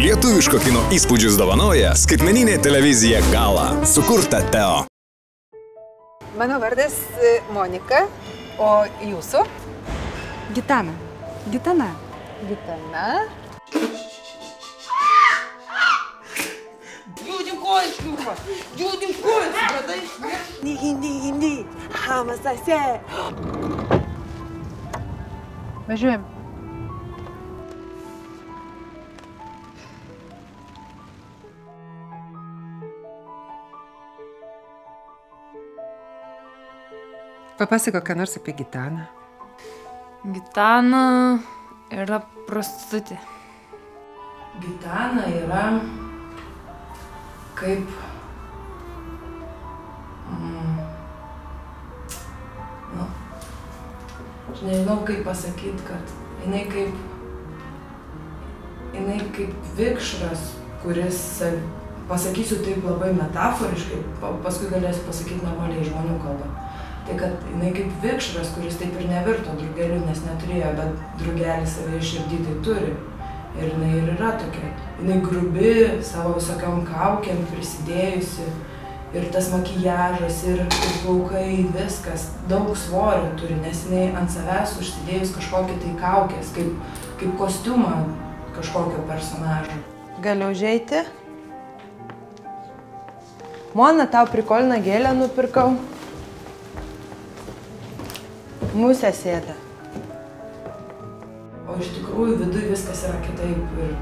Lietuviško kino įspūdžius dovanoja skaitmeninė televizija Gala, sukurta Teo. Mano vardas Monika, o jūsų? Gitana. Gitana. Gitana. Judin kojas, šliūpa! Judin kojas, supratai? Hindi. Hamas ase. Važiuojam. Papasako, ką nors apie Gitaną. Gitana yra prostitutė. Gitana yra kaip... Aš nežinau, kaip pasakyti, kad jinai kaip vikšras, kuris, pasakysiu taip labai metaforiškai, paskui galėsiu pasakyti normaliai žmonių kalbą. Tai kad jinai kaip vikšras, kuris taip ir nevirto drugeliu, nes neturėjo, bet drugelis save širdį tai turi. Ir jinai ir yra tokia. Jinai grubi, savo visokiom kaukėm prisidėjusi. Ir tas makijažas, ir plaukai, viskas, daug svorio turi, nes jinai ant savęs užsidėjus kažkokį tai kaukės, kaip kostiumą kažkokio personažo. Galiu užeiti? Mona, tau prikoliną gėlę nupirkau. Musė sėda. O iš tikrųjų viduj viskas yra kitaip ir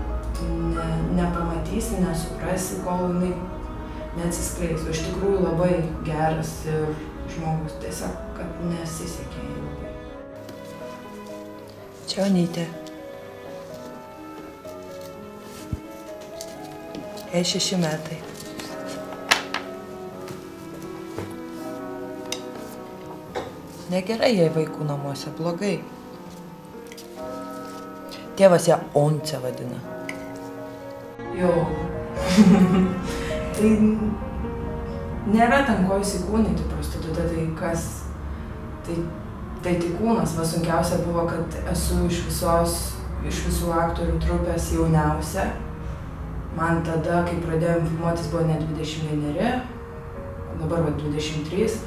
nepamatysi, nesuprasi, kol jinai neatsiskleis. O iš tikrųjų labai geras ir žmogus, tiesiog, kad nesisekė ilgai. Čia Onytė. Jai 6 metai. Negerai jai vaikų namuose, blogai. Tėvas ją Once vadina. Jau. Tai nėra ten ko įsikūnyti prostitutė, tai kas... Tai tik kūnas. Va sunkiausia buvo, kad esu iš visų aktorių trupės jauniausia. Man tada, kai pradėjom filmuotis, buvo ne 21, dabar va 23,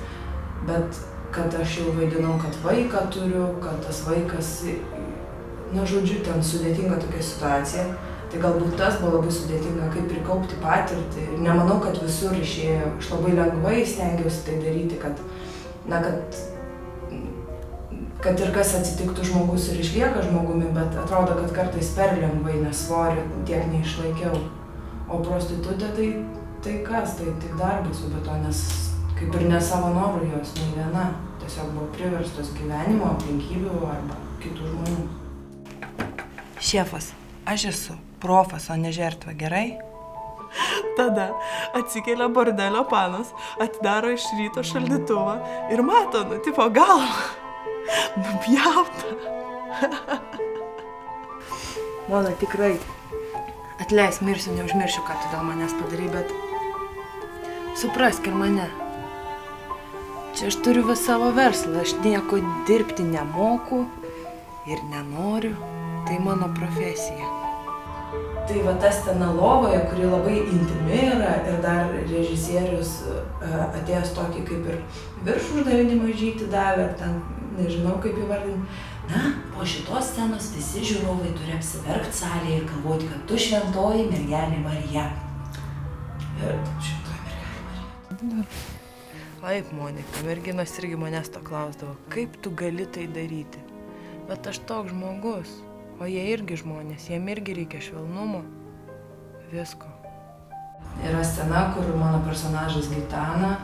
bet kad aš jau vaidinau, kad vaiką turiu, kad tas vaikas, na žodžiu, ten sudėtinga tokia situacija. Tai galbūt tas buvo labai sudėtinga, kaip prikaupti patirtį. Ir nemanau, kad visur išėjo. Aš labai lengvai stengiausi tai daryti, kad ir kas atsitiktų, žmogus ir išlieka žmogumi, bet atrodo, kad kartais per lengvai, nes svorio tiek neišlaikiau. O prostitutė tai kas, tai tik darbas su be to, nes kaip ir ne savo norų jos nei viena. Tiesiog buvo priverstos gyvenimo, aplinkybių arba kitų žmonių. Šefas, aš esu profas, o ne žertva, gerai? Tada atsikelia bordelio panas, atidaro iš ryto šaldytuvą ir mato, tipo galvą, nupjautą. Mona, tikrai. Atleisk, mirsiu, neužmiršiu, ką tu dėl manęs padarai, bet suprask ir mane. Čia aš turiu vis savo verslą, aš nieko dirbti nemoku ir nenoriu. Tai mano profesija. Tai va ta scena lovoje, kuri labai intimi yra ir dar režisierius atėjęs tokį kaip ir viršų uždavinį mažyti davė, ar ten nežinau kaip įvardinti. Na, po šitos scenos visi žiūrovai turi apsiverkti salėje ir galvoti, kad tu šventoji mergelė Marija. Ir šventoji mergelė Marija. Taip, Monika, merginos irgi manęs to klausdavo, kaip tu gali tai daryti. Bet aš toks žmogus, o jie irgi žmonės, jiem irgi reikia švelnumo, visko. Yra scena, kur mano personažas Gitana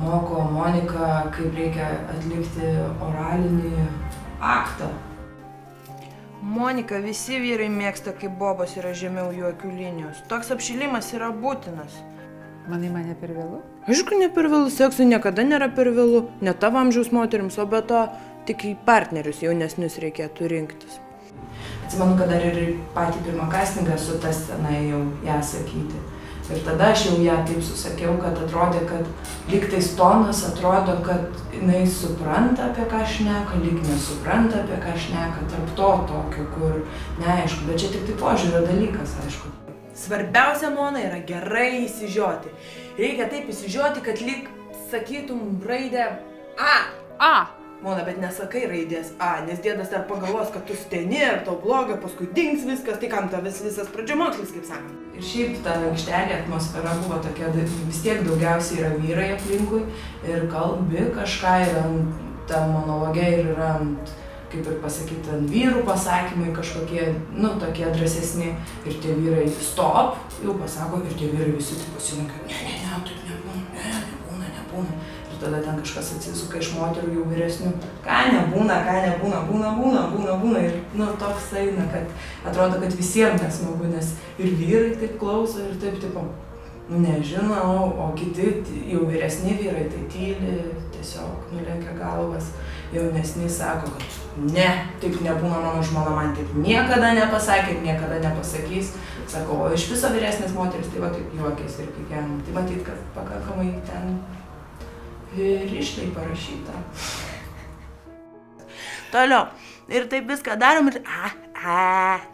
moko Moniką, kaip reikia atlikti oralinį aktą. Monika, visi vyrai mėgsta, kaip bobos yra žemiau jų akių linijos. Toks apšilimas yra būtinas. Manai, mane per vėlu? Aišku, ne per vėlu, seksui niekada nėra per vėlu, ne tavo amžiaus moterims, o be to tik į partnerius jaunesnius reikėtų rinktis. Atsimenu, kad dar ir patį pirmą castingą su ta scena jau ją sakyti. Ir tada aš jau ją taip susakiau, kad atrodė, kad lyg tais tonas atrodo, kad jinai supranta, apie ką šneka, lyg nesupranta, apie ką šneka, tarp to tokio, kur neaišku, bet čia tik tai požiūrio dalykas, aišku. Svarbiausia, Mona, yra gerai įsižioti. Reikia taip įsižioti, kad lyg sakytum raidę A. A. Mona, bet nesakai raidės A, nes dėdas dar pagalvos, kad tu steni ir tau bloga, paskui dings viskas, tai kam ta visas pradžiamokslis, kaip sakant. Ir šiaip ta aikštelė atmosfera buvo tokia, vis tiek daugiausiai yra vyrai aplinkui ir kalbi kažką ir ta monologe ir yra, kaip ir pasakyti, ant vyrų pasakymai kažkokie, nu, tokie drąsesni ir tie vyrai stop, jau pasako ir tie vyrai visi taip pasirinka, ne, taip nebūna. Tada ten kažkas atsisuka iš moterų jau vyresnių, ką nebūna, būna. Ir, nu, toks eina, kad atrodo, kad visiems nesmagu, nes ir vyrai taip klauso ir taip, tipo, nežinau, o kiti jau vyresni vyrai tai tyli, tiesiog nulenkia galvas, jaunesni sako, kad ne, taip nebūna, mano žmona man taip niekada nepasakė ir niekada nepasakys. Sako, o iš viso vyresnės moteris, tai va taip juokėsi ir kiekvieną. Tai matyt, kad pakankamai ten ryškiai parašyta. Toliau. Ir taip viską darom ir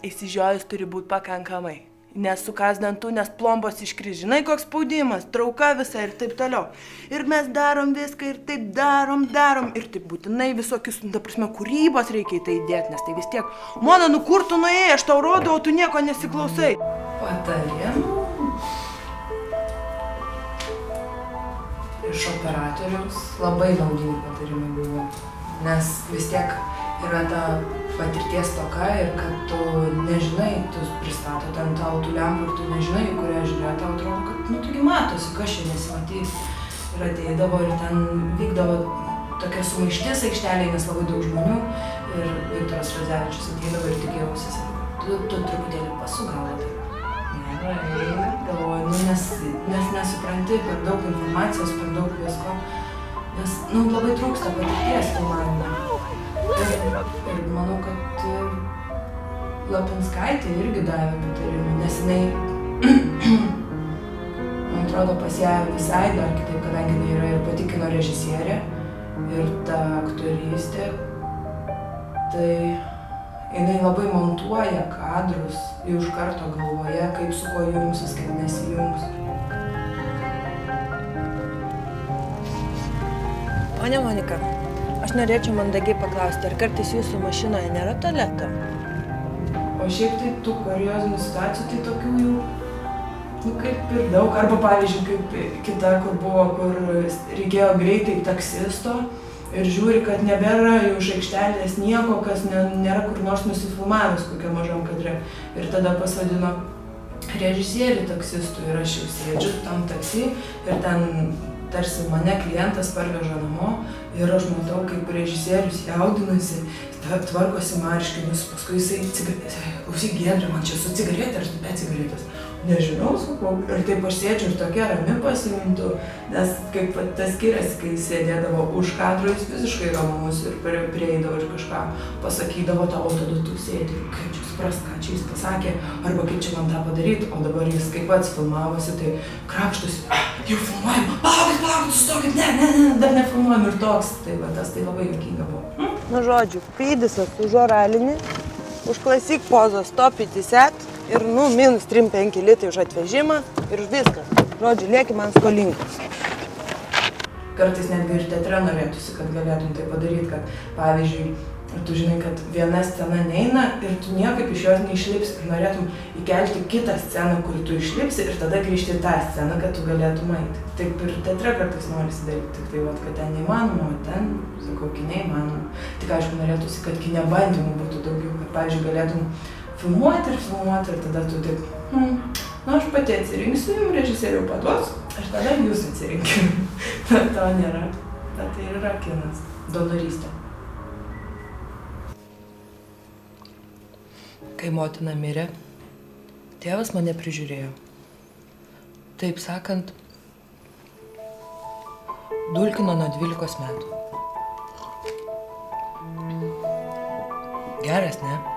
įsižiojus turi būti pakankamai. Nes sukas dantų, nes plombos iškris. Žinai, koks spaudimas, trauka visa ir taip toliau. Ir mes darom viską ir taip darom. Ir taip būtinai visokius, ta prasme, kūrybos reikia į tai įdėti, nes tai vis tiek, Mona, nu kur tu nuėjai, aš tau rodau, o tu nieko nesiklausai. Patarimų iš operatoriaus labai naudingi patarimai buvo, nes vis tiek yra ta patirties toka ir kad tu nežinai, tu pristato ten tau tų lempų ir tu nežinai, į kurią žiūrė, tau atrodo, kad, nu, taigi matosi, kas čia nesimatys. Ir ateidavo ir ten vykdavo tokia sumaištis aikštelėje, nes labai daug žmonių ir Viktoras Radzevičius ateidavo ir tikėjausi, tu truputėlį pasugavo. Galvoju, nu, nes nesupranti per daug informacijos, per daug visko, nes, nu, labai trūksta patirties filmavime. Ir manau, kad Lapinskaitė irgi davė patarimų, nes jinai, man atrodo, pas ją visai dar kitaip, kadangi jinai yra ir pati kino režisierė ir ta aktorystė, tai jinai labai montuoja kadrus jau iš karto galvoje, kaip su kuo jungsis, kaip nesijungs. Ponia Monika, aš norėčiau mandagiai paklausti, ar kartais jūsų mašinoje nėra tualeto? O šiaip tai tų kuriozinių situacijų, tai tokių jau, nu, kaip ir daug. Arba, pavyzdžiui, kaip kita, kur buvo, kur reikėjo greitai taksisto, ir žiūri, kad nebėra jau iš aikštelės nieko, kas nėra kur nors nusifilmavęs kokiam mažam kadre. Ir tada pasodino režisierių taksistų ir aš jau sėdžiu tam taksi ir ten tarsi mane klientas parveža namo ir aš matau, kaip režisierius jaudinasi, tvarkosi marškinius, paskui jisai klausyk, Giedrė, man čia su cigaretė ar be cigaretės? Nežinau, sakau, ir taip aš sėdžiu ir tokia rami pasijuntu, nes kaip tas skiriasi, kai sėdėdavo už kadro, jis visiškai ramus ir prieidavo ir kažką pasakydavo tau, o tada tu sėdi ir kaip čia suprast, ką čia jis pasakė, arba kaip čia man tą padaryti, o dabar jis kaip pats filmavosi, tai krapštusi, jau filmuojam, palaukit, sustokit, ne, dar nefilmuojam ir toks, tai va, tas tai labai juokinga buvo. Nu, žodžiu, prydisas už oralinį, už klasik pozą stopyti set ir, nu, minus 3-5 litai už atvežimą ir už viskas. Žodžiu, lieki man skolingas. Kartais netgi ir teatre norėtųsi, kad galėtum tai padaryti, kad, pavyzdžiui, tu žinai, kad viena scena neina ir tu niekaip iš jos neišlipsi ir norėtum įkelti kitą sceną, kur tu išlipsi ir tada grįžti į tą sceną, kad tu galėtum eiti. Taip ir teatre kartais norisi daryti, tik tai, kad ten neįmanoma, o ten, sakau, kine įmanoma. Tik aišku, norėtųsi, kad kine bandymų būtų daugiau, kad, pavyzdžiui, galėtum filmuoti ir tada tu taip, nu, aš pati atsirinksiu, jums režisierių paduos, aš tada jūs atsirinkiu. Bet to nėra. Bet tai yra kinas, donorystė. Kai motina mirė, tėvas mane prižiūrėjo. Taip sakant, dulkino nuo 12 metų. Geras, ne?